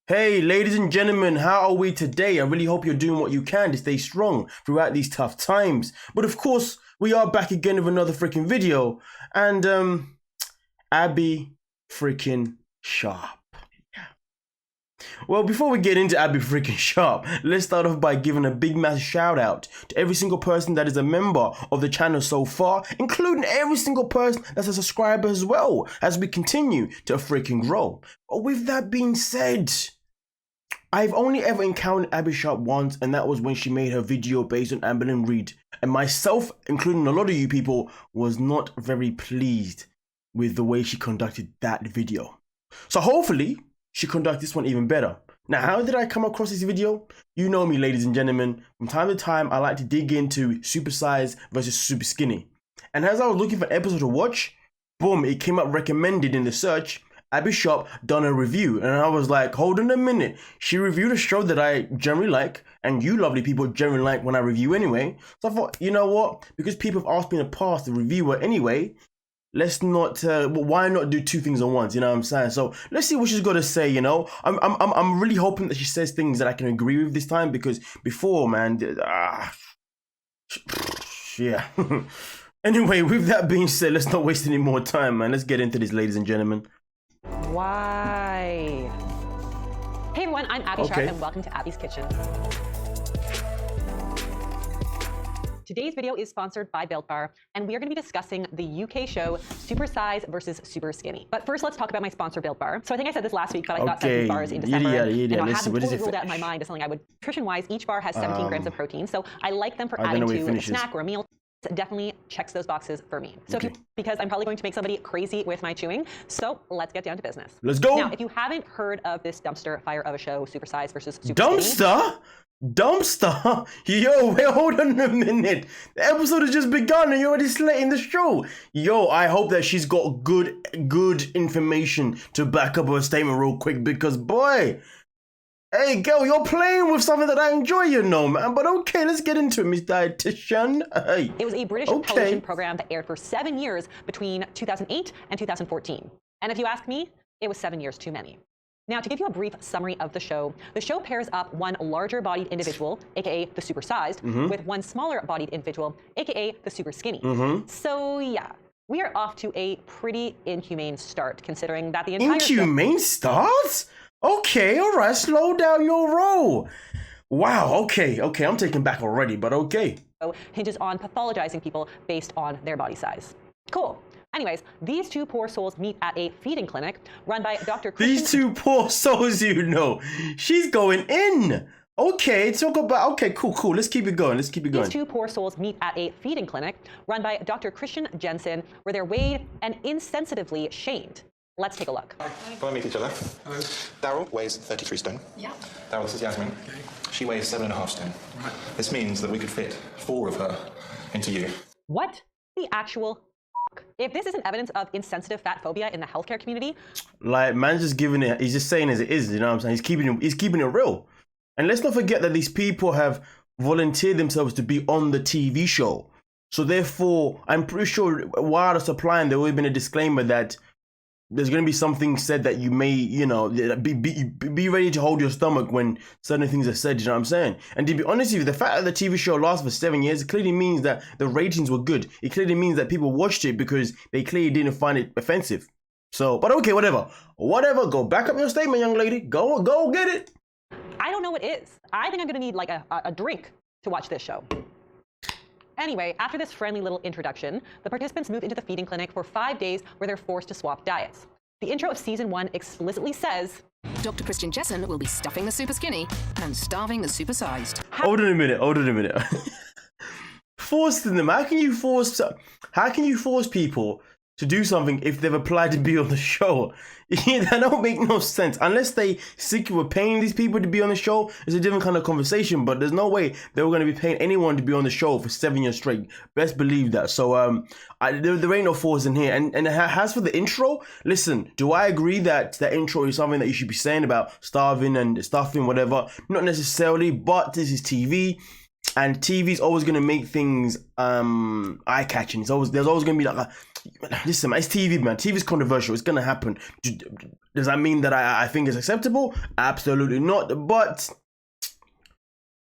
Hey, ladies and gentlemen, how are we today? I really hope you're doing what you can to stay strong throughout these tough times. But of course, we are back again with another freaking video. And, Abbey freaking Sharp. Well, before we get into Abbey freaking Sharp, let's start off by giving a big massive shout out to every single person that is a member of the channel so far, including every single person that's a subscriber as well, as we continue to freaking grow. But with that being said, I've only ever encountered Abbey Sharp once, and that was when she made her video based on Amber Reed. And myself, including a lot of you people, was not very pleased with the way she conducted that video. So hopefully, she conduct this one even better. Now, how did I come across this video? You know me, ladies and gentlemen. From time to time, I like to dig into super size versus super skinny. And as I was looking for an episode to watch, boom, it came up recommended in the search. Abbey Sharp done a review, and I was like, hold on a minute. She reviewed a show that I generally like, and you lovely people generally like when I review anyway. So I thought, you know what? Because people have asked me in the past to review her anyway, let's not. Why not do two things at once? You know what I'm saying? So let's see what she's got to say. You know, I'm really hoping that she says things that I can agree with this time, because before, man, yeah. Anyway, with that being said, let's not waste any more time, man. Let's get into this, ladies and gentlemen. Why? Hey everyone, I'm Abbey Sharp and welcome to Abby's Kitchen. Today's video is sponsored by Built Bar, and we are going to be discussing the UK show Super Size versus Super Skinny. But first, let's talk about my sponsor, Built Bar. So I think I said this last week, but I got 17 bars in December. And I had them totally ruled out in my mind as something I would, nutrition-wise, each bar has 17 grams of protein. So I like them for adding to a snack or a meal. Definitely checks those boxes for me. So because I'm probably going to make somebody crazy with my chewing. So let's get down to business. Let's go. Now, if you haven't heard of this dumpster fire of a show, Super Size versus Super Dumpster? Dumpster? Yo, wait, hold on a minute. The episode has just begun and you're already slating the show. Yo, I hope that she's got good information to back up her statement real quick, because boy, hey girl, you're playing with something that I enjoy, you know, man. But okay, let's get into it, Miss Dietitian. Hey. It was a British television program that aired for 7 years between 2008 and 2014. And if you ask me, it was 7 years too many. Now, to give you a brief summary of the show pairs up one larger bodied individual, aka the super sized, with one smaller bodied individual, aka the super skinny. So yeah, we are off to a pretty inhumane start, considering that the entire Inhumane start? Okay, all right, slow down your roll. Wow, okay, I'm taken back already, but okay. Hinges on pathologizing people based on their body size. Cool. Anyways, these two poor souls meet at a feeding clinic run by Dr. Christian. These two poor souls, you know. She's going in. Okay, talk about, okay, cool. Let's keep it going. These two poor souls meet at a feeding clinic run by Dr. Christian Jensen, where they're weighed and insensitively shamed. Let's take a look. Hi. Can I meet each other? Hello. Daryl weighs 33 stone. Yeah. Daryl, this is Yasmin. Okay. She weighs 7.5 stone. Right. This means that we could fit 4 of her into you. What the actual f***? If this isn't evidence of insensitive fat phobia in the healthcare community, like, man's just giving it, he's just saying as it is, you know what I'm saying? He's keeping it real. And let's not forget that these people have volunteered themselves to be on the TV show. So therefore, I'm pretty sure while the supplying, there would have been a disclaimer that there's going to be something said that you may, you know, be ready to hold your stomach when certain things are said, you know what I'm saying? And to be honest with you, the fact that the TV show lasted for 7 years, it clearly means that the ratings were good. It clearly means that people watched it because they clearly didn't find it offensive. So, but okay, whatever, go back up your statement, young lady. Go get it. I don't know what is. I think I'm going to need like a drink to watch this show. Anyway, after this friendly little introduction, the participants move into the feeding clinic for 5 days where they're forced to swap diets. The intro of season 1 explicitly says, Dr. Christian Jensen will be stuffing the super skinny and starving the super sized. Hold on a minute. Forcing them. How can you force people to do something if they've applied to be on the show? That don't make no sense. Unless they secretly were paying these people to be on the show, it's a different kind of conversation. But there's no way they were going to be paying anyone to be on the show for 7 years straight. Best believe that. So there ain't no force in here. And as for the intro, listen, do I agree that that intro is something that you should be saying about starving and stuffing, whatever? Not necessarily, but this is TV. And TV is always going to make things eye-catching. There's always going to be like listen, man, it's TV, man. TV's controversial. It's gonna happen. Does that mean that I think it's acceptable? Absolutely not. But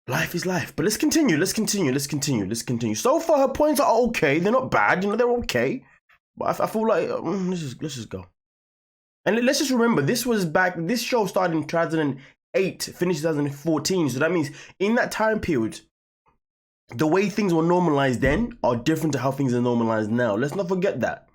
life is life. But let's continue. So far, her points are okay. They're not bad. You know, they're okay. But I feel like let's just go. And let's just remember, this show started in 2008, finished 2014. So that means in that time period, the way things were normalized then are different to how things are normalized now. Let's not forget that.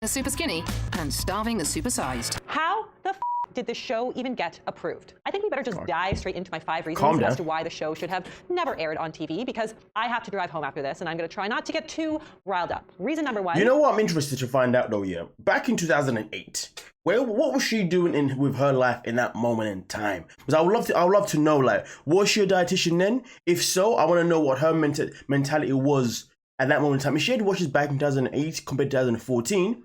The super skinny and starving the supersized. How the f did the show even get approved? I think we better just dive straight into my 5 reasons as to why the show should have never aired on TV, because I have to drive home after this and I'm going to try not to get too riled up. Reason number 1. You know what I'm interested to find out though, yeah? Back in 2008, what was she doing with her life in that moment in time? Because I would love to know, like, was she a dietitian then? If so, I want to know what her mentality was at that moment in time. If she had watched this back in 2008 compared to 2014,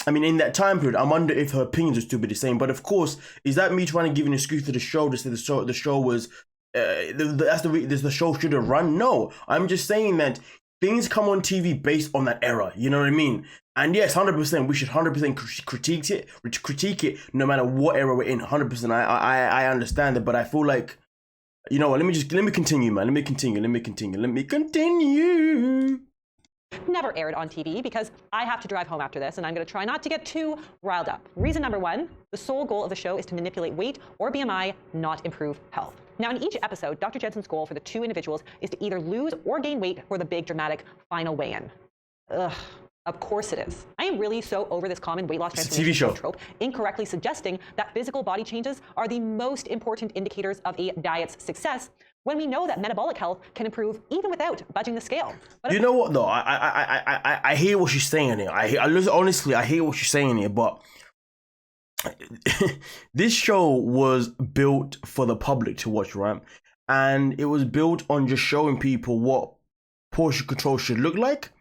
I mean, in that time period, I wonder if her opinions would still be the same. But of course, is that me trying to give an excuse to the show to say the show was the show should have run? No, I'm just saying that things come on TV based on that era. You know what I mean? And yes, 100%, we should 100% critique it, no matter what era we're in. 100%, I understand it, but I feel like, you know what? Let me continue, man. Let me continue. Never aired on TV because I have to drive home after this and I'm going to try not to get too riled up. Reason number 1, the sole goal of the show is to manipulate weight or BMI, not improve health. Now, in each episode, Dr. Jensen's goal for the 2 individuals is to either lose or gain weight for the big dramatic final weigh-in. Ugh. Of course it is. I am really so over this common weight loss transformation trope, incorrectly suggesting that physical body changes are the most important indicators of a diet's success, when we know that metabolic health can improve even without budging the scale. But you know what though? I hear what she's saying here. Honestly, I hear what she's saying here, but this show was built for the public to watch, right? And it was built on just showing people what portion control should look like.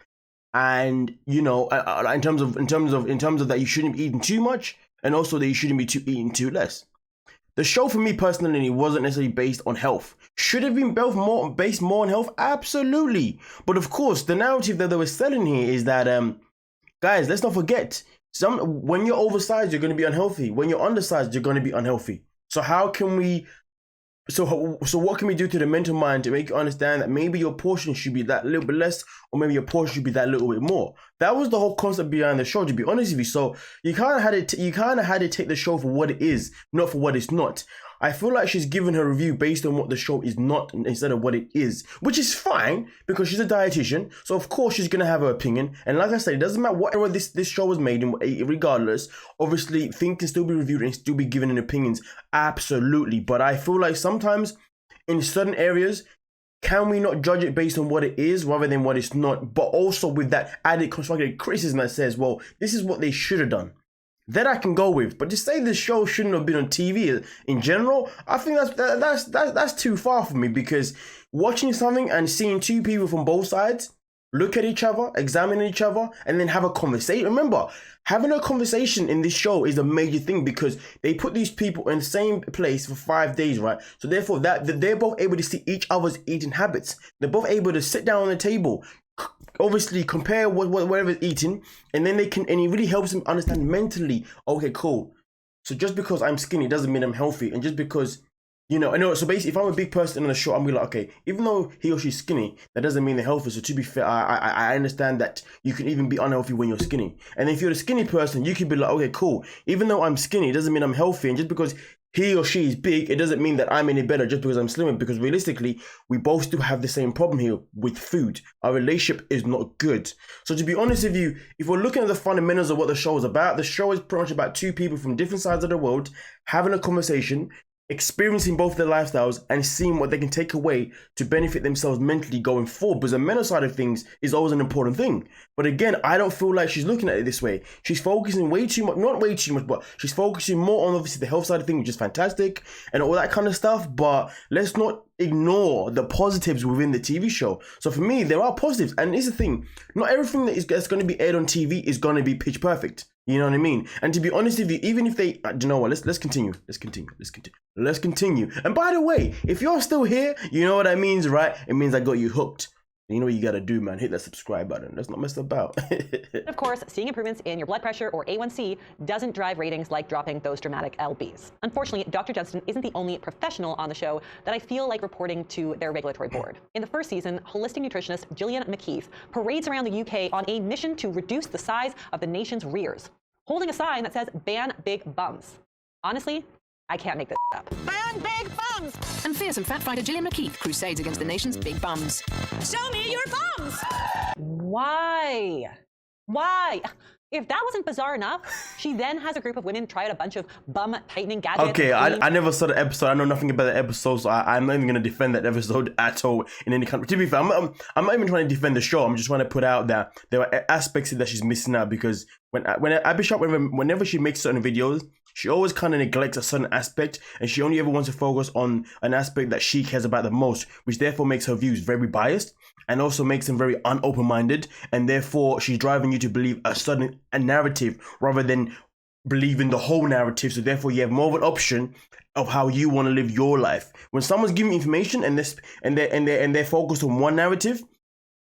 And you know, in terms of that, you shouldn't be eating too much, and also that you shouldn't be eating too less. The show for me personally wasn't necessarily based on health. Should have been based more on health, absolutely. But of course, the narrative that they were selling here is that, guys, let's not forget, when you're oversized, you're going to be unhealthy. When you're undersized, you're going to be unhealthy. So how can we? So what can we do to the mental mind to make you understand that maybe your portion should be that little bit less, or maybe your portion should be that little bit more? That was the whole concept behind the show, to be honest with you. So you kind of had to take the show for what it is, not for what it's not. I feel like she's given her review based on what the show is not instead of what it is, which is fine because she's a dietitian. So of course she's gonna have her opinion. And like I said, it doesn't matter what era this show was made in, regardless. Obviously, things can still be reviewed and still be given in opinions. Absolutely. But I feel like sometimes in certain areas, can we not judge it based on what it is rather than what it's not? But also with that added constructive criticism that says, well, this is what they should have done. That I can go with, but to say this show shouldn't have been on TV in general, I think that's too far for me, because watching something and seeing 2 people from both sides look at each other, examine each other, and then have a conversation. Remember, having a conversation in this show is a major thing because they put these people in the same place for 5 days, right? So therefore, that they're both able to see each other's eating habits. They're both able to sit down on the table, obviously compare whatever's eating, and then and it really helps them understand mentally, okay, cool, so just because I'm skinny doesn't mean I'm healthy. And just because, you know, so basically if I'm a big person on the show, I'm gonna be like, okay, even though he or she's skinny, that doesn't mean they're healthy. So to be fair, I understand that you can even be unhealthy when you're skinny. And if you're a skinny person, you could be like, okay, cool, even though I'm skinny, it doesn't mean I'm healthy. And just because he or she is big, it doesn't mean that I'm any better just because I'm slimmer, because realistically, we both still have the same problem here with food. Our relationship is not good. So to be honest with you, if we're looking at the fundamentals of what the show is about, the show is pretty much about 2 people from different sides of the world having a conversation, experiencing both their lifestyles and seeing what they can take away to benefit themselves mentally going forward. Because the mental side of things is always an important thing. But again, I don't feel like she's looking at it this way. She's focusing way too much, not way too much, but she's focusing more on obviously the health side of things, which is fantastic and all that kind of stuff. But let's not ignore the positives within the TV show. So for me, there are positives. And here's the thing, not everything that's going to be aired on TV is going to be pitch perfect. You know what I mean? And to be honest with you, even if they, you know what, let's continue. And by the way, if you're still here, you know what that means, right? It means I got you hooked. You know what you gotta do, man. Hit that subscribe button. Let's not mess about. Of course, seeing improvements in your blood pressure or A1C doesn't drive ratings like dropping those dramatic LBs. Unfortunately, Dr. Johnston isn't the only professional on the show that I feel like reporting to their regulatory board. In the first season, holistic nutritionist Gillian McKeith parades around the UK on a mission to reduce the size of the nation's rears, holding a sign that says "Ban Big Bums." Honestly, I can't make this up. Ban big bums! And fearsome fat fighter Gillian McKeith crusades against the nation's big bums. Show me your bums! Why? Why? If that wasn't bizarre enough, she then has a group of women try out a bunch of bum tightening gadgets. Okay, I never saw the episode. I know nothing about the episode, so I'm not even going to defend that episode at all in any country. To be fair, I'm not even trying to defend the show. I'm just trying to put out that there are aspects that she's missing out, because when Abbey Sharp, whenever she makes certain videos, she always kind of neglects a certain aspect, and she only ever wants to focus on an aspect that she cares about the most, which therefore makes her views very biased and also makes them very unopen-minded, and therefore she's driving you to believe a narrative rather than believing the whole narrative. So therefore you have more of an option of how you want to live your life. When someone's giving you information and they're focused on one narrative,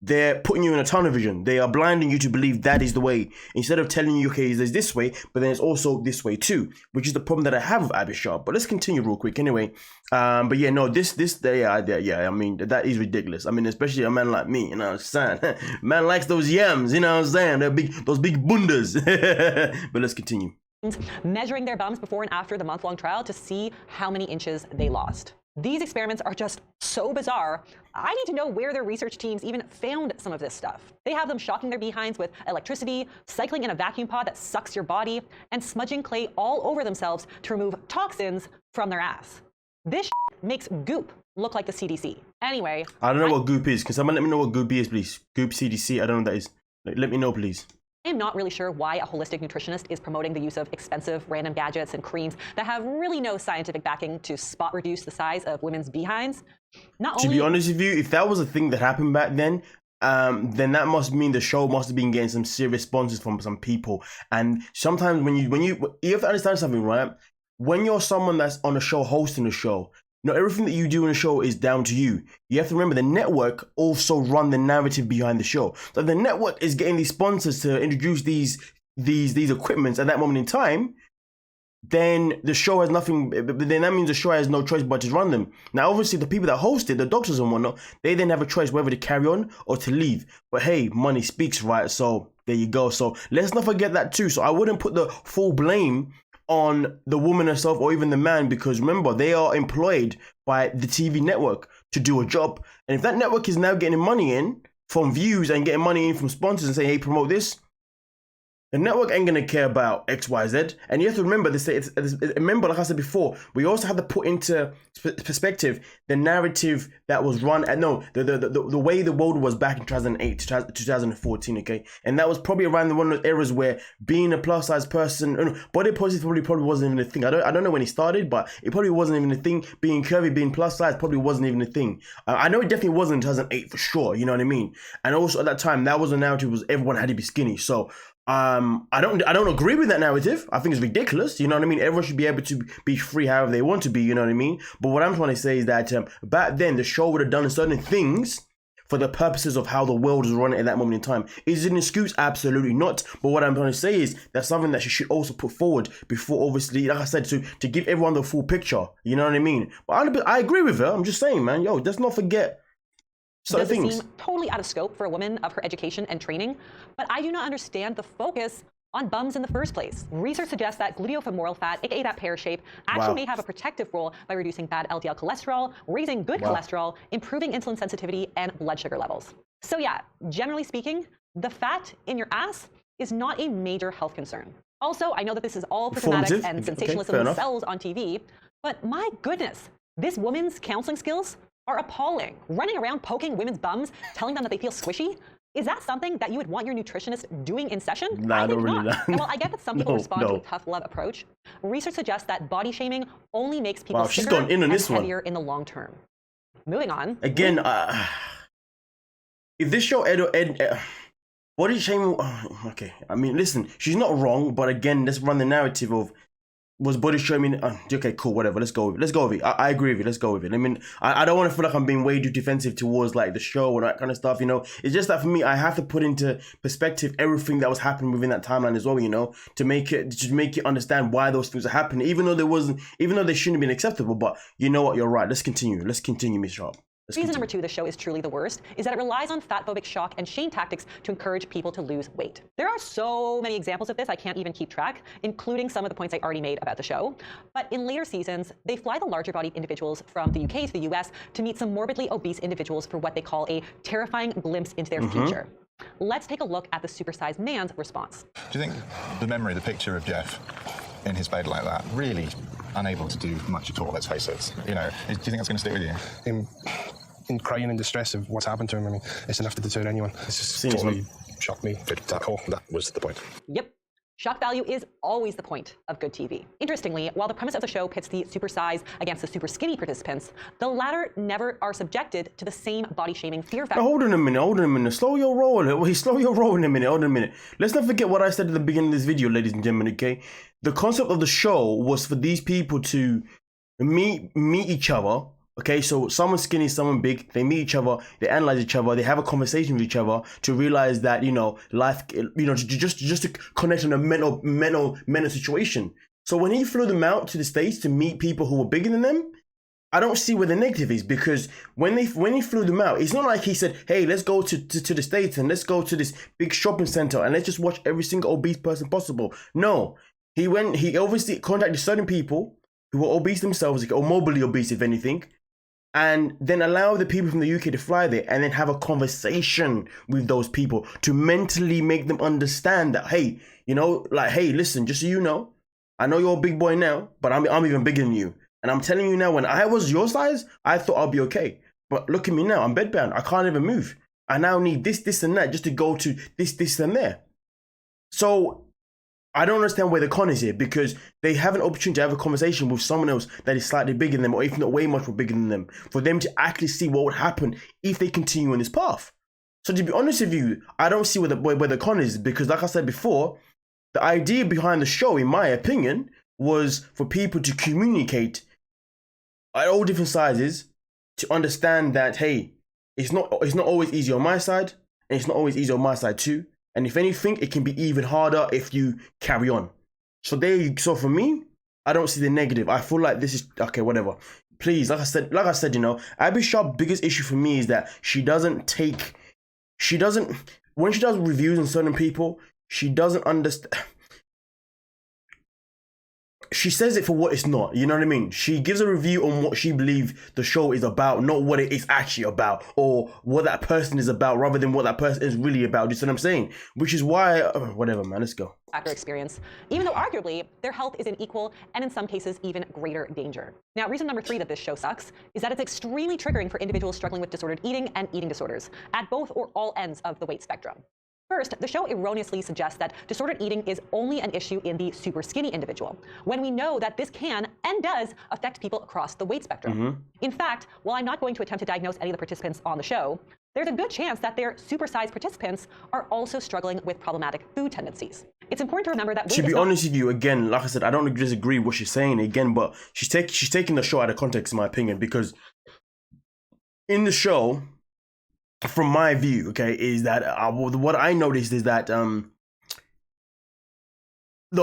they're putting you in a tunnel vision. They are blinding you to believe that is the way, instead of telling you, okay, there's this way, but then it's also this way too, which is the problem that I have with Abbey Sharp. But let's continue real quick anyway. But yeah, no, yeah, I mean, that is ridiculous. I mean, especially a man like me, you know what I'm saying? Man likes those yams, you know what I'm saying? Those big bundas. But let's continue. Measuring their bums before and after the month-long trial to see how many inches they lost. These experiments are just so bizarre. I need to know where their research teams even found some of this stuff. They have them shocking their behinds with electricity, cycling in a vacuum pod that sucks your body, and smudging clay all over themselves to remove toxins from their ass. This makes goop look like the CDC. Anyway, I don't know what goop is. Can someone let me know what goop is, please? Goop CDC, I don't know what that is. Let me know, please. I am not really sure why a holistic nutritionist is promoting the use of expensive random gadgets and creams that have really no scientific backing to spot reduce the size of women's behinds. To be honest with you, if that was a thing that happened back then that must mean the show must have been getting some serious sponsors from some people. And sometimes when you have to understand something, right? When you're someone that's on a show, hosting a show, not everything that you do in the show is down to you. You have to remember the network also run the narrative behind the show. So the network is getting these sponsors to introduce these equipments at that moment in time, then the show has nothing. Then that means the show has no choice but to run them. Now, obviously, the people that host it, the doctors and whatnot, they then have a choice whether to carry on or to leave. But hey, money speaks, right? So there you go. So let's not forget that too. So I wouldn't put the full blame on the woman herself or even the man, because remember, they are employed by the TV network to do a job. And if that network is now getting money in from views and getting money in from sponsors and saying, hey, promote this, the network ain't gonna care about X, Y, Z. And you have to remember this. Remember, like I said before, we also have to put into perspective the narrative that was run. The way the world was back in 2008, 2014. Okay, and that was probably around one of those eras where being a plus size person, body positive probably wasn't even a thing. I don't know when it started, but it probably wasn't even a thing. Being curvy, being plus size probably wasn't even a thing. I know it definitely wasn't in 2008 for sure. You know what I mean? And also at that time, that was a narrative was everyone had to be skinny. So. I don't agree with that narrative. I think it's ridiculous. You know what I mean? Everyone should be able to be free however they want to be. You know what I mean? But what I'm trying to say is that back then the show would have done certain things for the purposes of how the world was running at that moment in time. Is it an excuse? Absolutely not. But what I'm trying to say is that's something that she should also put forward before, obviously, like I said, to give everyone the full picture. You know what I mean? But I agree with her. I'm just saying, man. Yo, let's not forget. Does it seem totally out of scope for a woman of her education and training? But I do not understand the focus on bums in the first place. Research suggests that gluteofemoral fat, aka that pear shape, actually may have a protective role by reducing bad LDL cholesterol, raising good cholesterol, improving insulin sensitivity, and blood sugar levels. So yeah, generally speaking, the fat in your ass is not a major health concern. Also, I know that this is all for dramatics and sensationalism and sells on TV, but my goodness, this woman's counseling skills are appalling. Running around poking women's bums, telling them that they feel squishy. Is that something that you would want your nutritionist doing in session? Nah, I think not. Really and while I get that some people respond to a tough love approach, research suggests that body shaming only makes people sicker and heavier in the long term. Moving on. Again, if this show body shaming, okay. I mean, listen, she's not wrong, but again, let's run the narrative of was body shaming? Okay, cool, whatever. Let's go with it. I agree with it. Let's go with it. I mean, I don't want to feel like I'm being way too defensive towards like the show and that kind of stuff, you know. It's just that for me, I have to put into perspective everything that was happening within that timeline as well, you know, to make you understand why those things are happening, even though they shouldn't have been acceptable. But you know what? You're right. Let's continue, Miss Sharp. Reason number 2 the show is truly the worst is that it relies on fatphobic shock and shame tactics to encourage people to lose weight. There are so many examples of this I can't even keep track, including some of the points I already made about the show. But in later seasons, they fly the larger bodied individuals from the UK to the US to meet some morbidly obese individuals for what they call a terrifying glimpse into their future. Let's take a look at the supersized man's response. Do you think the picture of Jeff in his bed like that, really unable to do much at all, let's face it, you know, do you think that's going to stick with you? In crying and distress of what's happened to him, I mean, it's enough to deter anyone. It's just totally shocked me. That was the point. Yep. Shock value is always the point of good TV. Interestingly, while the premise of the show pits the super size against the super skinny participants, the latter never are subjected to the same body shaming fear factor. Now, hold on a minute. Slow your roll in a minute. Hold on a minute. Let's not forget what I said at the beginning of this video, ladies and gentlemen, okay? The concept of the show was for these people to meet each other. Okay, so someone's skinny, someone big, they meet each other, they analyze each other, they have a conversation with each other to realize that, you know, life, you know, just to connect on a mental situation. So when he flew them out to the States to meet people who were bigger than them, I don't see where the negative is, because when he flew them out, it's not like he said, hey, let's go to the States and let's go to this big shopping center and let's just watch every single obese person possible. No, he obviously contacted certain people who were obese themselves, or morbidly obese, if anything, and then allow the people from the UK to fly there and then have a conversation with those people to mentally make them understand that, hey, you know, like, hey, listen, just so you know, I know you're a big boy now, but I'm even bigger than you. And I'm telling you now, when I was your size, I thought I'd be okay. But look at me now, I'm bedbound. I can't even move. I now need this, and that just to go to this, and there. So I don't understand where the con is here, because they have an opportunity to have a conversation with someone else that is slightly bigger than them, or if not way much more bigger than them, for them to actually see what would happen if they continue on this path. So to be honest with you, I don't see where the con is, because like I said before, the idea behind the show, in my opinion, was for people to communicate at all different sizes to understand that, hey, it's not always easy on my side, and it's not always easy on my side too. And if anything, it can be even harder if you carry on. So so for me, I don't see the negative. I feel like this is okay, whatever. Please, like I said, you know, Abbey Sharp's biggest issue for me is that when she does reviews on certain people, she doesn't understand. She says it for what it's not, you know what I mean? She gives a review on what she believes the show is about, not what it is actually about, or what that person is about, rather than what that person is really about. You see what I'm saying? Which is why, whatever, man, let's go. Factor experience, even though arguably their health is in equal and in some cases even greater danger. Now, reason number 3 that this show sucks is that it's extremely triggering for individuals struggling with disordered eating and eating disorders at both or all ends of the weight spectrum. First, the show erroneously suggests that disordered eating is only an issue in the super skinny individual, when we know that this can and does affect people across the weight spectrum. In fact, while I'm not going to attempt to diagnose any of the participants on the show, there's a good chance that their supersized participants are also struggling with problematic food tendencies. It's important to remember that to be honest with you, again, like I said, I don't disagree with what she's saying again, but she's taking the show out of context, in my opinion, because in the show, from my view, okay, is that what I noticed is that the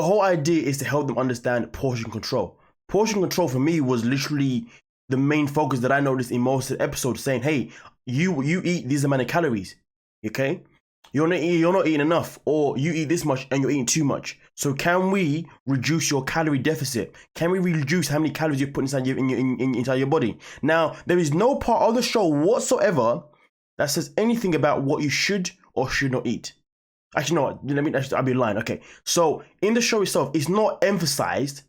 whole idea is to help them understand portion control. Portion control for me was literally the main focus that I noticed in most of the episodes, saying, hey, you eat this amount of calories, okay? You're not eating enough, or you eat this much and you're eating too much. So can we reduce your calorie deficit? Can we reduce how many calories you put inside your body? Now, there is no part of the show whatsoever that says anything about what you should or should not eat. Actually, no, I'll be lying. Okay, so in the show itself, it's not emphasized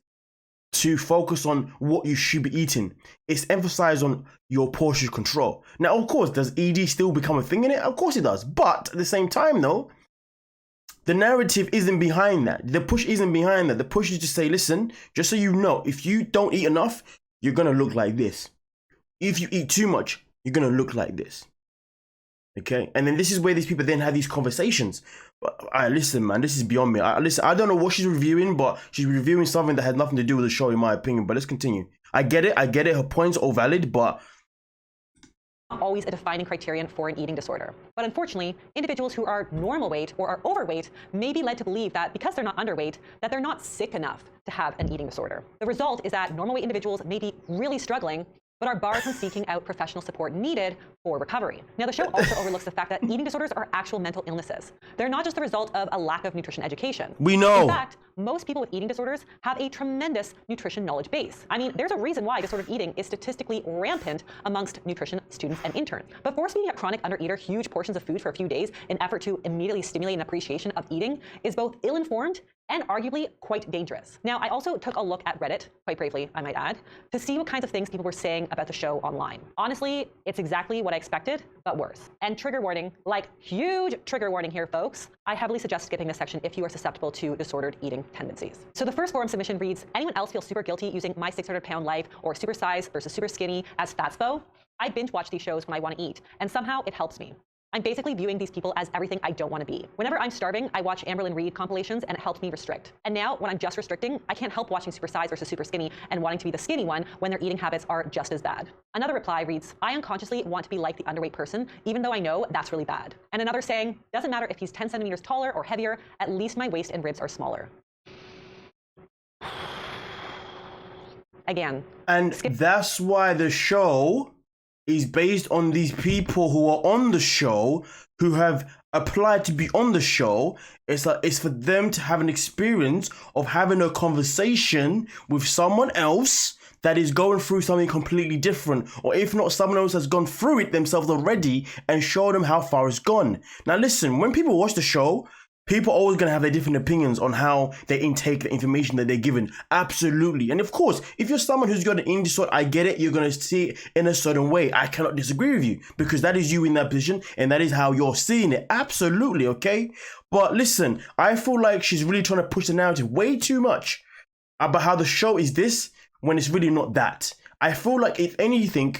to focus on what you should be eating. It's emphasized on your portion control. Now, of course, does ED still become a thing in it? Of course it does. But at the same time, though, the narrative isn't behind that. The push isn't behind that. The push is to say, listen, just so you know, if you don't eat enough, you're going to look like this. If you eat too much, you're going to look like this. Okay, and then this is where these people then have these conversations. Listen, man, this is beyond me. Listen, I don't know what she's reviewing, but she's reviewing something that has nothing to do with the show, in my opinion. But let's continue. I get it. Her points are all valid, but always a defining criterion for an eating disorder. But unfortunately, individuals who are normal weight or are overweight may be led to believe that because they're not underweight, that they're not sick enough to have an eating disorder. The result is that normal weight individuals may be really struggling, but are barred from seeking out professional support needed for recovery. Now, the show also overlooks the fact that eating disorders are actual mental illnesses. They're not just the result of a lack of nutrition education. We know. In fact, most people with eating disorders have a tremendous nutrition knowledge base. I mean, there's a reason why disordered eating is statistically rampant amongst nutrition students and interns. But force-feeding a chronic undereater huge portions of food for a few days in an effort to immediately stimulate an appreciation of eating is both ill-informed and arguably quite dangerous. Now, I also took a look at Reddit, quite bravely, I might add, to see what kinds of things people were saying about the show online. Honestly, it's exactly what I expected, but worse. And trigger warning, like huge trigger warning here, folks. I heavily suggest skipping this section if you are susceptible to disordered eating tendencies. So the first forum submission reads, anyone else feel super guilty using My 600-Pound Life or Super Size versus Super Skinny as fatspo? I binge watch these shows when I want to eat, and somehow it helps me. I'm basically viewing these people as everything I don't want to be. Whenever I'm starving, I watch Amberlynn Reid compilations and it helps me restrict. And now, when I'm just restricting, I can't help watching Super Size versus Super Skinny and wanting to be the skinny one when their eating habits are just as bad. Another reply reads, I unconsciously want to be like the underweight person, even though I know that's really bad. And another saying, doesn't matter if he's 10 centimeters taller or heavier, at least my waist and ribs are smaller. Again. And that's why the show is based on these people who are on the show, who have applied to be on the show. It's for them to have an experience of having a conversation with someone else that is going through something completely different, or if not, someone else has gone through it themselves already and show them how far it's gone. Now listen, when people watch the show, people are always going to have their different opinions on how they intake the information that they're given. Absolutely. And of course, if you're someone who's got an eating disorder, I get it. You're going to see it in a certain way. I cannot disagree with you because that is you in that position and that is how you're seeing it. Absolutely. Okay. But listen, I feel like she's really trying to push the narrative way too much about how the show is this when it's really not that. I feel like if anything,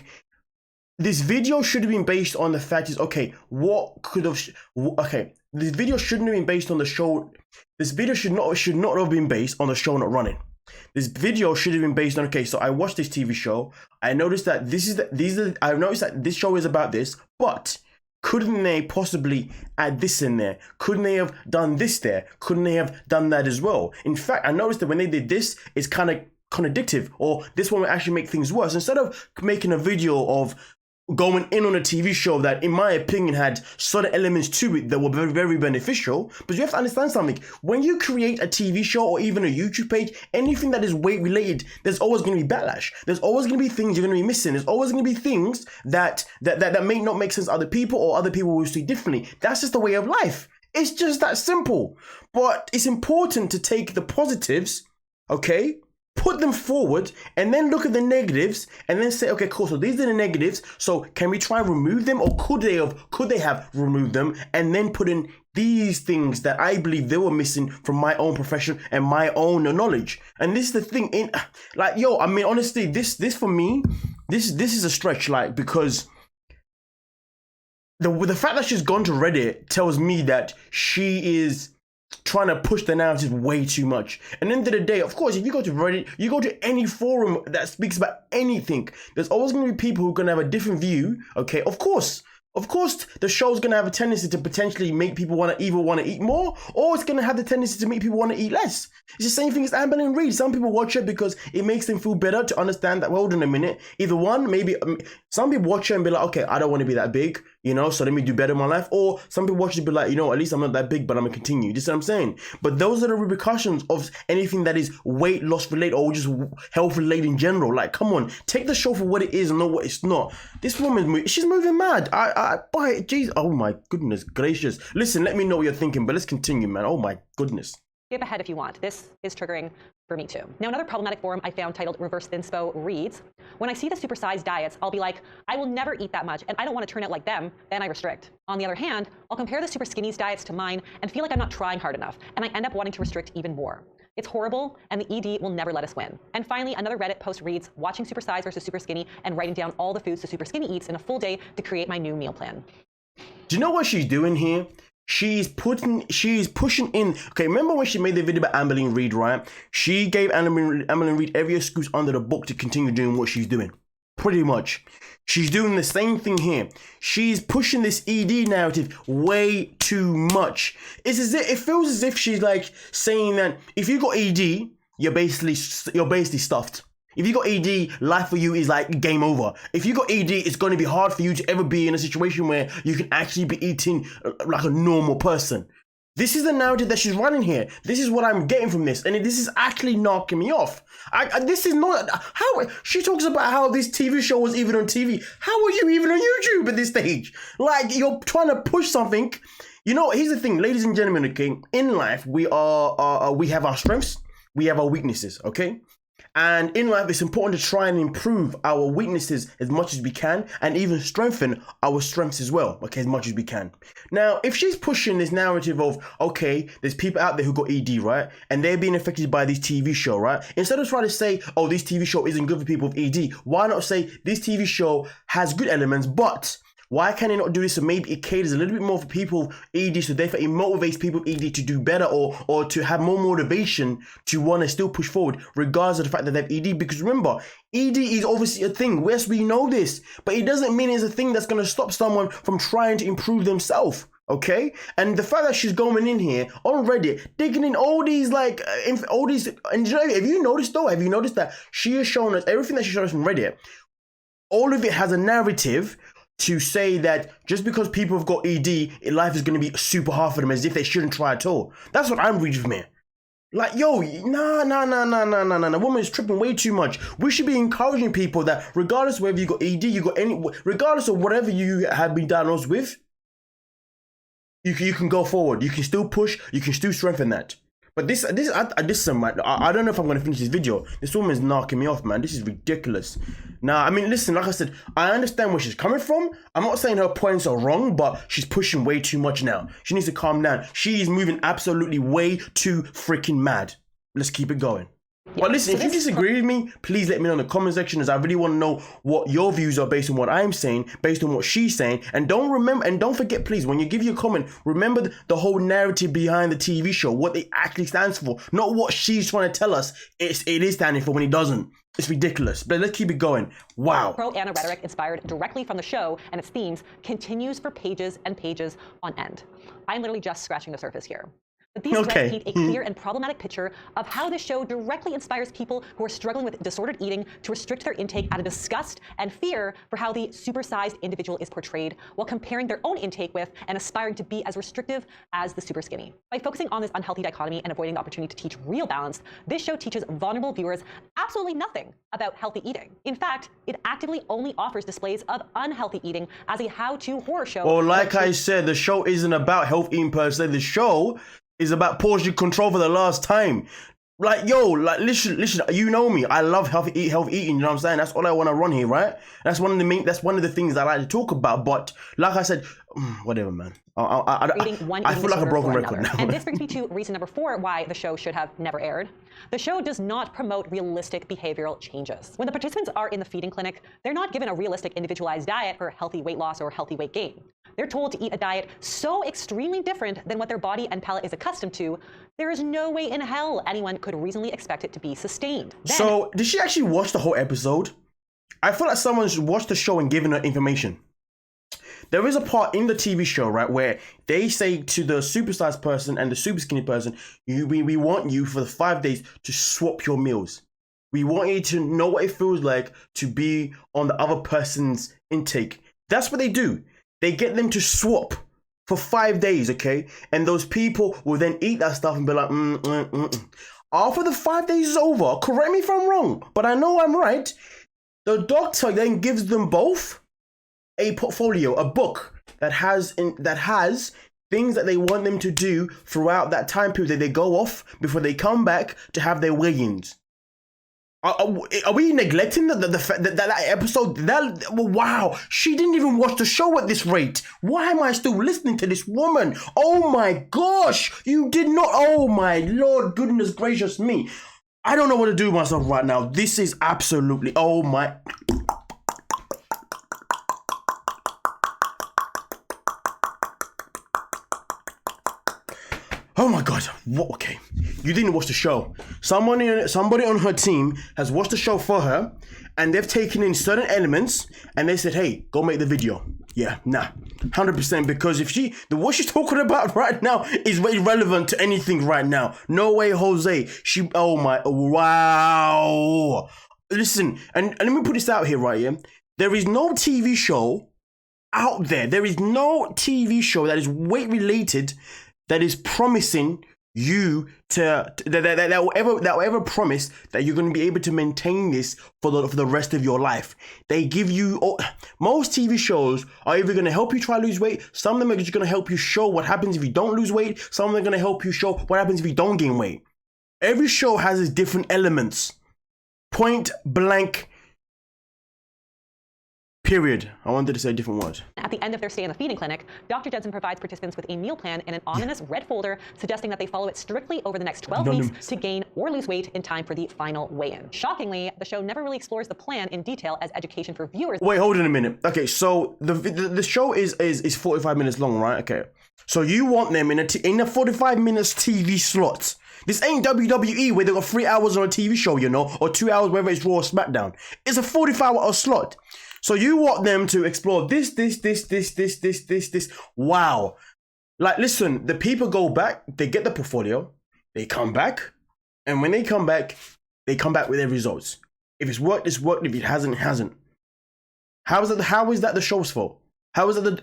this video should have been based on the fact is, okay, what could have, okay, this video shouldn't have been based on the show. This video should not have been based on the show not running. This video should have been based on, okay, so I watched this TV show. I noticed that I've noticed that this show is about this, but couldn't they possibly add this in there? Couldn't they have done this there? Couldn't they have done that as well? In fact, I noticed that when they did this, it's kind of contradictive, or this one will actually make things worse. Instead of making a video of going in on a TV show that, in my opinion, had certain elements to it that were very, very beneficial. But you have to understand something. When you create a TV show or even a YouTube page, anything that is weight related, there's always going to be backlash. There's always going to be things you're going to be missing. There's always going to be things that may not make sense to other people, or other people will see differently. That's just the way of life. It's just that simple. But it's important to take the positives, okay, put them forward, and then look at the negatives, and then say, okay, cool, so these are the negatives, so can we try and remove them, or could they have removed them, and then put in these things that I believe they were missing from my own profession and my own knowledge. And this is the thing, in like, yo, I mean, honestly, this for me, this is a stretch, like, because the fact that she's gone to Reddit tells me that she is trying to push the narrative way too much. And at the end of the day, of course, if you go to Reddit, you go to any forum that speaks about anything, there's always going to be people who are going to have a different view. Okay, of course, the show's going to have a tendency to potentially make people want to eat more, or it's going to have the tendency to make people want to eat less. It's the same thing as Amberlynn Reid. Some people watch it because it makes them feel better to understand that, well, hold on a minute. Either one, maybe some people watch it and be like, okay, I don't want to be that big, you know, so let me do better in my life. Or some people watch it and be like, you know, at least I'm not that big, but I'm going to continue. You see what I'm saying? But those are the repercussions of anything that is weight loss related or just health related in general. Like, come on, take the show for what it is and not what it's not. This woman, she's moving mad. Jeez, oh my goodness gracious. Listen, let me know what you're thinking, but let's continue, man. Oh my goodness. Skip ahead if you want. This is triggering for me too. Now, another problematic forum I found titled Reverse Thinspo reads, when I see the supersized diets, I'll be like, I will never eat that much and I don't want to turn out like them, then I restrict. On the other hand, I'll compare the super skinny's diets to mine and feel like I'm not trying hard enough, and I end up wanting to restrict even more. It's horrible, and the ED will never let us win. And finally, another Reddit post reads, watching Super Size versus Super Skinny and writing down all the foods the Super Skinny eats in a full day to create my new meal plan. Do you know what she's doing here? She's pushing in. Okay, remember when she made the video about Amberlyn Reed, right? She gave Amberlyn Reed every excuse under the book to continue doing what she's doing. Pretty much. She's doing the same thing here. She's pushing this ED narrative way too much. It feels as if she's like saying that if you got ED, you're basically stuffed. If you got ED, life for you is like game over. If you got ED, it's going to be hard for you to ever be in a situation where you can actually be eating like a normal person. This is the narrative that she's running here. This is what I'm getting from this. And this is actually knocking me off. This is not how she talks about how this TV show was even on TV. How are you even on YouTube at this stage? Like, you're trying to push something. You know, here's the thing, ladies and gentlemen, okay? In life, we have our strengths, we have our weaknesses, okay? And in life, it's important to try and improve our weaknesses as much as we can and even strengthen our strengths as well, okay, as much as we can. Now, if she's pushing this narrative of, okay, there's people out there who got ED, right? And they're being affected by this TV show, right? Instead of trying to say, oh, this TV show isn't good for people with ED, why not say this TV show has good elements, but why can they not do this? So maybe it caters a little bit more for people ED, so therefore it motivates people ED to do better or to have more motivation to want to still push forward, regardless of the fact that they have ED. Because remember, ED is obviously a thing. Yes, we know this, but it doesn't mean it's a thing that's going to stop someone from trying to improve themselves. Okay, and the fact that she's going in here on Reddit, digging in all these and you know, have you noticed that she has shown us everything that she showed us from Reddit? All of it has a narrative to say that just because people have got ED, life is going to be super hard for them, as if they shouldn't try at all. That's what I'm reading from here. Like, yo, nah. The woman is tripping way too much. We should be encouraging people that regardless of whether you got ED, regardless of whatever you have been diagnosed with, you can go forward. You can still push. You can still strengthen that. But this I don't know if I'm going to finish this video. This woman's knocking me off, man. This is ridiculous. Now, I mean, listen, like I said, I understand where she's coming from. I'm not saying her points are wrong, but she's pushing way too much now. She needs to calm down. She is moving absolutely way too freaking mad. Let's keep it going. Yeah, well, listen, if you disagree with me, please let me know in the comment section, as I really want to know what your views are based on what I'm saying, based on what she's saying. And don't forget, please, when you give your comment, remember the whole narrative behind the TV show, what it actually stands for, not what she's trying to tell us it is standing for when it doesn't. It's ridiculous, but let's keep it going. Wow. Pro-Anna rhetoric inspired directly from the show and its themes continues for pages and pages on end. I'm literally just scratching the surface here. But these threads paint a clear and problematic picture of how this show directly inspires people who are struggling with disordered eating to restrict their intake out of disgust and fear for how the supersized individual is portrayed, while comparing their own intake with and aspiring to be as restrictive as the super skinny. By focusing on this unhealthy dichotomy and avoiding the opportunity to teach real balance, this show teaches vulnerable viewers absolutely nothing about healthy eating. In fact, it actively only offers displays of unhealthy eating as a how-to horror show. Well, like I said, the show isn't about health eating per se. The show is about portion control for the last time. Like, yo, like, listen, you know me. I love health eating, you know what I'm saying? That's all I want to run here, right? That's one of the things I like to talk about. But like I said, whatever, man. I feel like a broken record now. And this brings me to reason number 4 why the show should have never aired. The show does not promote realistic behavioral changes. When the participants are in the feeding clinic, they're not given a realistic individualized diet for healthy weight loss or healthy weight gain. They're told to eat a diet so extremely different than what their body and palate is accustomed to, there is no way in hell anyone could reasonably expect it to be sustained. So, did she actually watch the whole episode? I feel like someone's watched the show and given her information. There is a part in the TV show, right, where they say to the supersized person and the super skinny person, we want you for the 5 days to swap your meals. We want you to know what it feels like to be on the other person's intake. That's what they do. They get them to swap for 5 days, okay? And those people will then eat that stuff and be like, After the 5 days is over, correct me if I'm wrong, but I know I'm right, the doctor then gives them both a portfolio, a book that has things that they want them to do throughout that time period that they go off before they come back to have their weigh-ins. Are we neglecting that episode? Wow, she didn't even watch the show at this rate. Why am I still listening to this woman? Oh my gosh, you did not. Oh my Lord, goodness gracious me. I don't know what to do with myself right now. This is absolutely, oh my. Oh my God, what, okay. You didn't watch the show. Somebody on her team has watched the show for her and they've taken in certain elements and they said, hey, go make the video. Yeah, nah, 100%, because if what she's talking about right now is irrelevant to anything right now. No way, Jose. Oh my, wow. Listen, and let me put this out here right here. There is no TV show out there. There is no TV show that is weight related that is promising you that will ever promise that you're going to be able to maintain this for the rest of your life. They give you, most TV shows are either going to help you try to lose weight. Some of them are just going to help you show what happens if you don't lose weight. Some of them are going to help you show what happens if you don't gain weight. Every show has its different elements. Point blank. Period. I wanted to say a different word. At the end of their stay in the feeding clinic, Dr. Judson provides participants with a meal plan in an ominous red folder, suggesting that they follow it strictly over the next 12 weeks to gain or lose weight in time for the final weigh-in. Shockingly, the show never really explores the plan in detail as education for viewers. Wait, hold on a minute. Okay, so the show is 45 minutes long, right? Okay. So you want them in a 45 minutes TV slot. This ain't WWE where they got 3 hours on a TV show, you know, or 2 hours, whether it's Raw or SmackDown. It's a 45-hour slot. So you want them to explore this. Wow. Like, listen, the people go back, they get the portfolio, they come back, and when they come back with their results. If it's worked, it's worked. If it hasn't, it hasn't. How is that the show's fault? How is it the...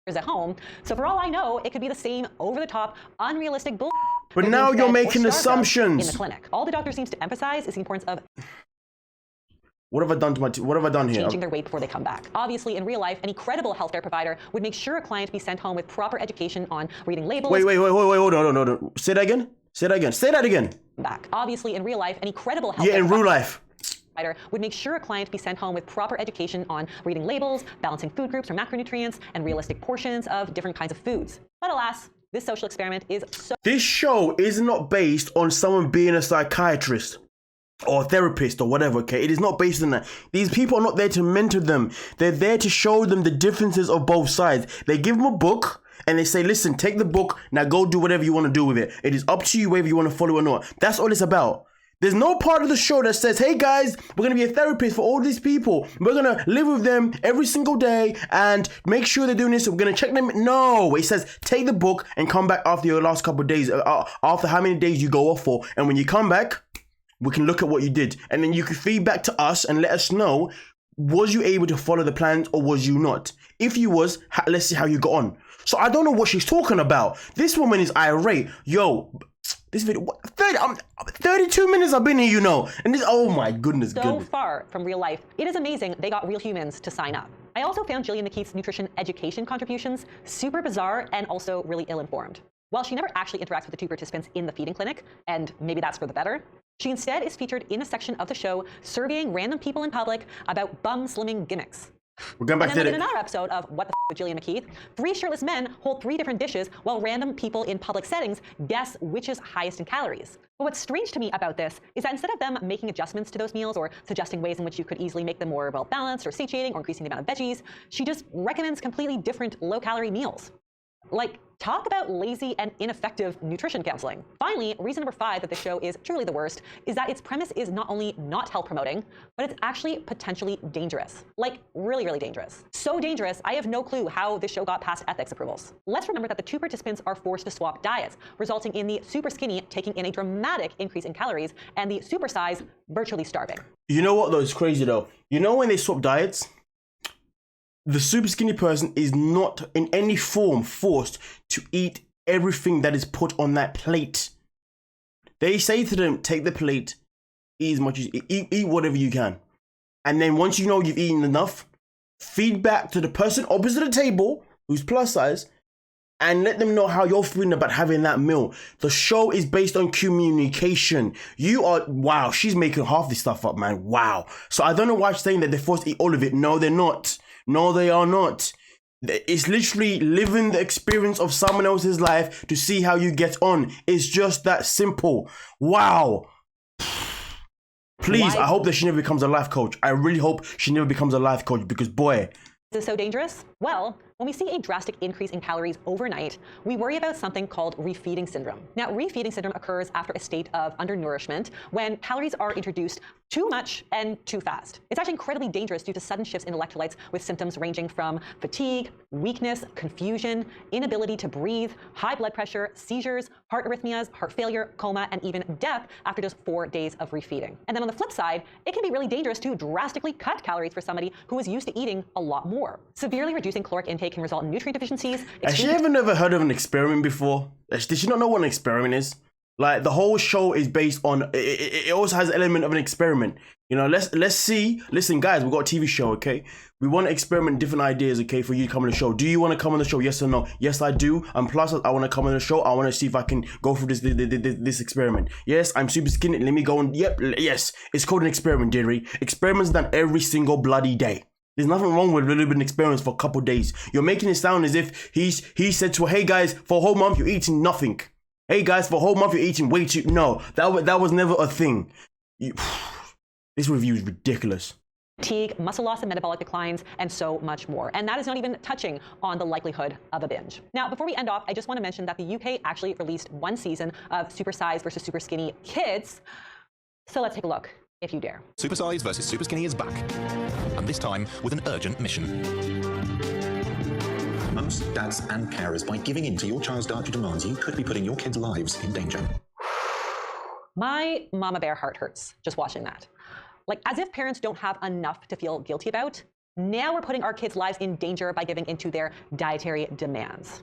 at home. So for all I know, it could be the same over-the-top, unrealistic bull. But now you're making assumptions. In the clinic. All the doctor seems to emphasize is the importance of... What have I done to what have I done here? Changing their weight before they come back. Obviously, in real life, any credible healthcare provider would make sure a client be sent home with proper education on reading labels. Wait, hold on. Say that again. Back. Obviously, in real life, any credible healthcare in real life provider would make sure a client be sent home with proper education on reading labels, balancing food groups or macronutrients, and realistic portions of different kinds of foods. But alas, this social experiment is so... This show is not based on someone being a psychiatrist or therapist or whatever, okay? It is not based on that. These people are not there to mentor them. They're there to show them the differences of both sides. They give them a book and they say, listen, take the book, now go do whatever you want to do with it. It is up to you whether you want to follow or not. That's all it's about. There's no part of the show that says, hey guys, we're going to be a therapist for all these people. We're going to live with them every single day and make sure they're doing this. We're going to check them. No, it says, take the book and come back after your last couple of days, after how many days you go off for. And when you come back, we can look at what you did. And then you can feed back to us and let us know, was you able to follow the plans or was you not? If you was, let's see how you got on. So I don't know what she's talking about. This woman is irate. Yo, this video, 32 minutes I've been here, you know. And this, oh my goodness. So far from real life. It is amazing they got real humans to sign up. I also found Jillian McKeith's nutrition education contributions super bizarre and also really ill-informed. While she never actually interacts with the two participants in the feeding clinic, and maybe that's for the better, she instead is featured in a section of the show surveying random people in public about bum slimming gimmicks. We're going back to in another episode of What the F with Jillian McKeith, 3 shirtless men hold 3 different dishes while random people in public settings guess which is highest in calories. But what's strange to me about this is that instead of them making adjustments to those meals or suggesting ways in which you could easily make them more well-balanced or satiating or increasing the amount of veggies, she just recommends completely different low-calorie meals. Like, talk about lazy and ineffective nutrition counseling. Finally, reason number 5 that the show is truly the worst is that its premise is not only not health promoting, but it's actually potentially dangerous. Like, really, really dangerous. So dangerous, I have no clue how this show got past ethics approvals. Let's remember that the 2 participants are forced to swap diets, resulting in the super skinny taking in a dramatic increase in calories and the super size virtually starving. You know what though, it's crazy though. You know when they swap diets? The super skinny person is not in any form forced to eat everything that is put on that plate. They say to them, take the plate, eat as much as eat whatever you can. And then once you know you've eaten enough, feed back to the person opposite the table who's plus size and let them know how you're feeling about having that meal. The show is based on communication. Wow, she's making half this stuff up, man. Wow. So I don't know why she's saying that they're forced to eat all of it. No, they're not. No, they are not. It's literally living the experience of someone else's life to see how you get on. It's just that simple. Wow. Please, I hope that she never becomes a life coach. I really hope she never becomes a life coach because boy. Is this so dangerous? Well, When we see a drastic increase in calories overnight, we worry about something called refeeding syndrome. Now, refeeding syndrome occurs after a state of undernourishment when calories are introduced too much and too fast. It's actually incredibly dangerous due to sudden shifts in electrolytes with symptoms ranging from fatigue, weakness, confusion, inability to breathe, high blood pressure, seizures, heart arrhythmias, heart failure, coma, and even death after just 4 days of refeeding. And then on the flip side, it can be really dangerous to drastically cut calories for somebody who is used to eating a lot more. Severely reducing caloric intake can result in nutrient deficiencies. Has she ever never heard of an experiment before? Did she not know what an experiment is? Like, the whole show is based on, it also has an element of an experiment. You know, let's see. Listen, guys, we've got a TV show, okay? We want to experiment different ideas, okay, for you to come on the show. Do you want to come on the show? Yes or no? Yes, I do. And plus, I want to come on the show. I want to see if I can go through this experiment. Yes, I'm super skinny. Let me go and, yep, yes. It's called an experiment, dearie. Experiments done every single bloody day. There's nothing wrong with a little bit of experiments for a couple days. You're making it sound as if he said to her, hey guys, for a whole month you're eating nothing. Hey guys, for a whole month you're eating way too. No, that was never a thing. This review is ridiculous. Fatigue, muscle loss and metabolic declines, and so much more. And that is not even touching on the likelihood of a binge. Now, before we end off, I just want to mention that the UK actually released one season of Super Size versus Super Skinny Kids. So let's take a look, if you dare. Super Size versus Super Skinny is back, and this time with an urgent mission. Mums, dads, and carers, by giving in to your child's dietary demands, you could be putting your kids' lives in danger. My mama bear heart hurts just watching that. Like, as if parents don't have enough to feel guilty about, now we're putting our kids' lives in danger by giving into their dietary demands.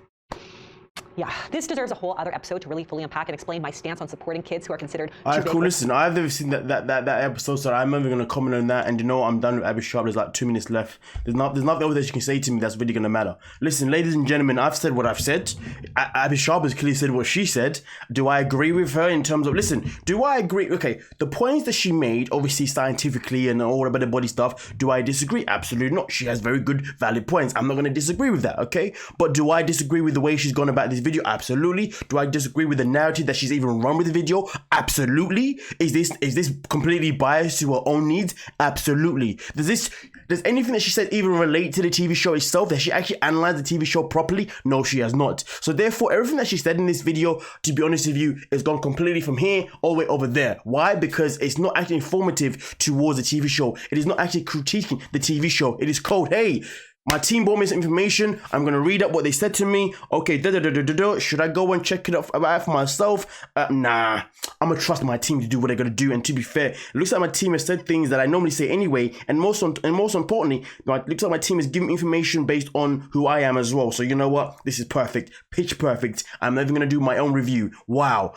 Yeah, this deserves a whole other episode to really fully unpack and explain my stance on supporting kids who are considered too big. Cool. Listen, I've never seen that episode, so I'm never gonna comment on that. And you know what? I'm done with Abbey Sharp. There's like 2 minutes left. There's nothing over there she can say to me that's really gonna matter. Listen, ladies and gentlemen, I've said what I've said. Abbey Sharp has clearly said what she said. Do I agree with her in terms of, listen, do I agree? Okay, the points that she made, obviously scientifically and all about the body stuff, do I disagree? Absolutely not. She has very good, valid points. I'm not gonna disagree with that, okay? But do I disagree with the way she's gone about this video? Absolutely. Do I disagree with the narrative that she's even run with the video? Absolutely. Is this completely biased to her own needs? Absolutely. Does anything that she said even relate to the TV show itself? Does she actually analyze the TV show properly? No, she has not. So therefore, everything that she said in this video, to be honest with you, has gone completely from here all the way over there. Why? Because it's not actually informative towards the TV show. It is not actually critiquing the TV show. It is called, hey, my team brought me some information. I'm going to read up what they said to me. Okay, should I go and check it out for myself? Nah, I'm going to trust my team to do what they're going to do. And to be fair, it looks like my team has said things that I normally say anyway. And most importantly, it looks like my team is giving information based on who I am as well. So you know what? This is perfect. Pitch perfect. I'm never going to do my own review. Wow.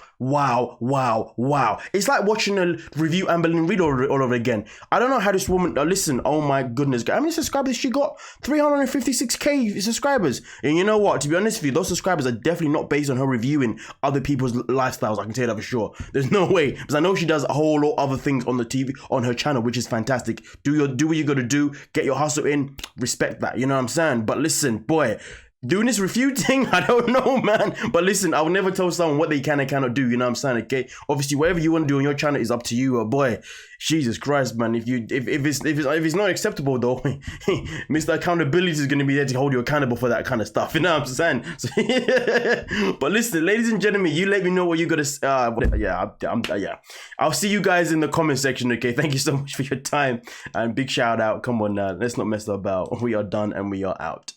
It's like watching a review Amber Lynn Reid all over again. I don't know how this woman, listen, oh my goodness. How many subscribers she got? 356k subscribers. And you know what? To be honest with you, those subscribers are definitely not based on her reviewing other people's lifestyles. I can tell you that for sure. There's no way. Because I know she does a whole lot of other things on the TV, on her channel, which is fantastic. Do what you got to do. Get your hustle in. Respect that. You know what I'm saying? But listen, boy, doing this review thing, I don't know, man. But listen, I will never tell someone what they can and cannot do. You know what I'm saying? Okay. Obviously, whatever you want to do on your channel is up to you. Boy, Jesus Christ, man. If it's not acceptable though, Mr. Accountability is going to be there to hold you accountable for that kind of stuff. You know what I'm saying? So, but listen, ladies and gentlemen, you let me know what you got to. Yeah. I'll see you guys in the comment section. Okay. Thank you so much for your time and big shout out. Come on now, let's not mess about. We are done and we are out.